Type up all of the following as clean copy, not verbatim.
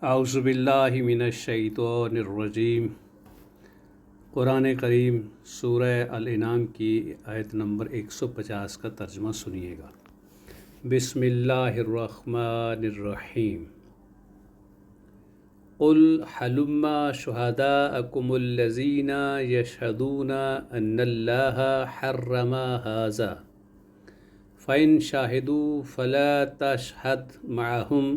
اعوذ باللہ من الشیطان الرجیم۔ قرآن کریم سورہ الانعام کی آیت نمبر 150 کا ترجمہ سنیے گا۔ بسم اللہ الرحمن الرحیم۔ قل حلم شہداءکم الذین یشہدون ان اللہ حرم ھذا فإن شاہدوا فلا تشہد معہم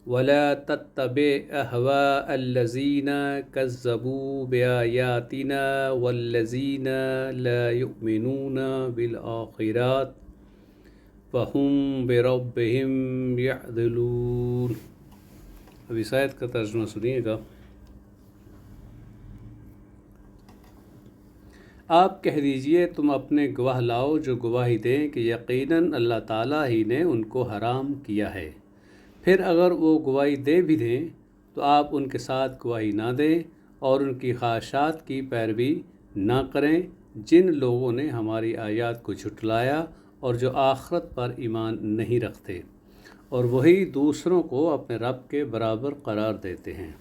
ولا تتبع اهواء الذين كذبوا بآياتنا والذين لا يؤمنون بالآخرة وهم بربهم يعدلون۔ اب اس آیت کا ترجمہ سنیے گا۔ آپ کہہ دیجئے تم اپنے گواہ لاؤ جو گواہی دیں کہ یقیناً اللہ تعالیٰ ہی نے ان کو حرام کیا ہے، پھر اگر وہ گواہی دے بھی دیں تو آپ ان کے ساتھ گواہی نہ دیں اور ان کی خواہشات کی پیروی نہ کریں جن لوگوں نے ہماری آیات کو جھٹلایا اور جو آخرت پر ایمان نہیں رکھتے، اور وہی دوسروں کو اپنے رب کے برابر قرار دیتے ہیں۔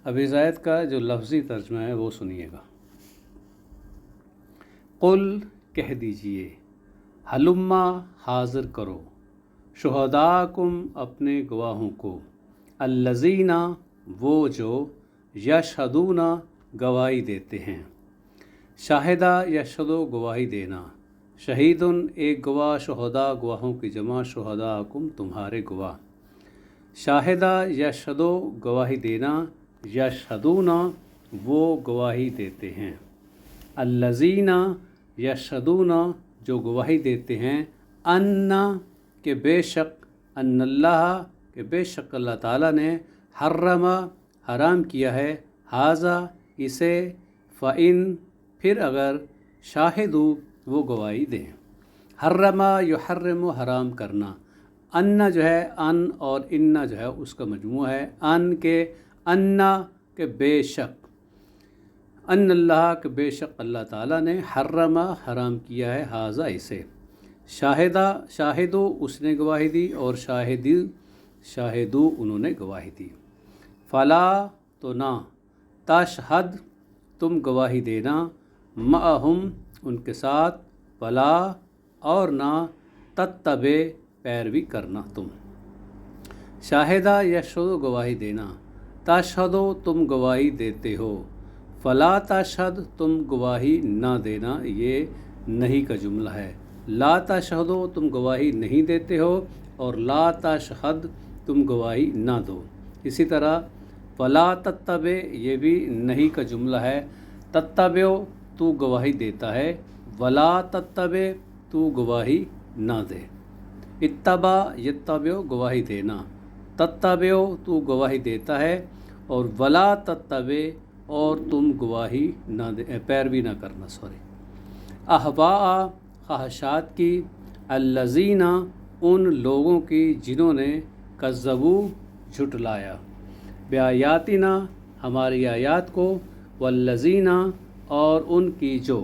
اب اس آیت کا جو لفظی ترجمہ ہے وہ سنیے گا۔ قل کہہ دیجئے، حلما حاضر کرو، شہداءکم اپنے گواہوں کو، الذین وہ جو یشہدون گواہی دیتے ہیں، شاہدہ یشہدو گواہی دینا، شہیدن ایک گواہ، شہداء گواہوں کی جمع، شہداءکم تمہارے گواہ، شاہدہ یشہدو گواہی دینا، یشہدون وہ گواہی دیتے ہیں، الذین یشہدون جو گواہی دیتے ہیں، ان کہ بے شک، ان اللہ کہ بے شک اللہ تعالیٰ نے، حرم حرام کیا ہے، ھذا اسے، فإن پھر اگر، شاہدو وہ گواہی دیں، حرم یحرم حرام کرنا، ان جو ہے ان اور ان جو ہے اس کا مجموعہ ہے، ان کہ بے شک، ان اللہ کہ بے شک اللہ تعالیٰ نے، حرم حرام کیا ہے، ھذا اسے، شاہدو اس نے گواہی دی اور شاہدو انہوں نے گواہی دی، فلا تو نہ، تشہد تم گواہی دینا، معہم ان کے ساتھ، ولا اور نہ، تتبع پیروی کرنا تم، شاہدہ یشہدو گواہی دینا، تشہدو تم گواہی دیتے ہو، فلا تشہد تم گواہی نہ دینا، یہ نہیں کا جملہ ہے، لا تشہدو تم گواہی نہیں دیتے ہو اور لا تشہد تم گواہی نہ دو۔ اسی طرح فلا تتبع یہ بھی نہیں کا جملہ ہے، تتبع تو گواہی دیتا ہے، ولا تتبع تو گواہی نہ دے، اتبع یتبع گواہی دینا، تتبع تو گواہی دیتا ہے، اور ولا تتبع اور تم گواہی نہ دے، پیروی نہ کرنا، اہواء خواہشات کی، الذین ان لوگوں کی جنہوں نے، کذبوا جھٹلایا، بآیاتنا ہماری آیات کو، والذین اور ان کی جو،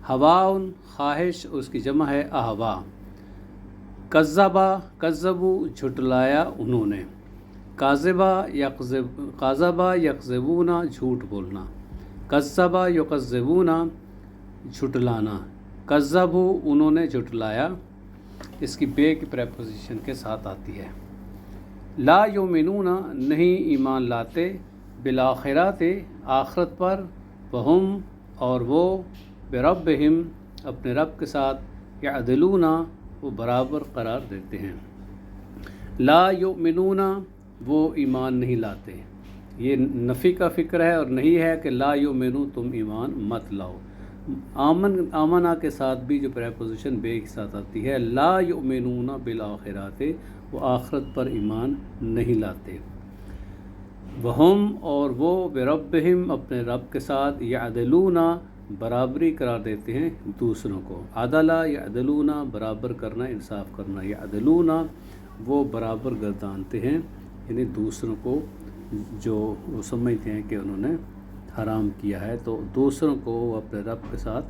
ہواء خواہش اس کی جمع ہے اہواء، کذبوا جھٹلایا انہوں نے، کاذبا یکذبون جھوٹ بولنا، کذبا یکذبون جھٹلانا، کذبوا انہوں نے جھٹلایا، اس کی بے کی پریپوزیشن کے ساتھ آتی ہے، لا یؤمنون نہیں ایمان لاتے، بالآخرۃ آخرت پر، وہم اور وہ، بربہم اپنے رب کے ساتھ، یعدلون وہ برابر قرار دیتے ہیں، لا یؤمنون وہ ایمان نہیں لاتے، یہ نفی کا فکر ہے اور نہیں ہے کہ لا یؤمنون تم ایمان مت لاؤ، آمنہ کے ساتھ بھی جو پریپوزیشن بے کے ساتھ آتی ہے، لا یؤمنون بالآخرۃ وہ آخرت پر ایمان نہیں لاتے، وہم اور وہ، بربہم اپنے رب کے ساتھ، یعدلون برابری قرار دیتے ہیں دوسروں کو، عدل یعدلون برابر کرنا، انصاف کرنا، یعدلون وہ برابر گردانتے ہیں، یعنی دوسروں کو جو وہ سمجھتے ہیں کہ انہوں نے حرام کیا ہے تو دوسروں کو وہ اپنے رب کے ساتھ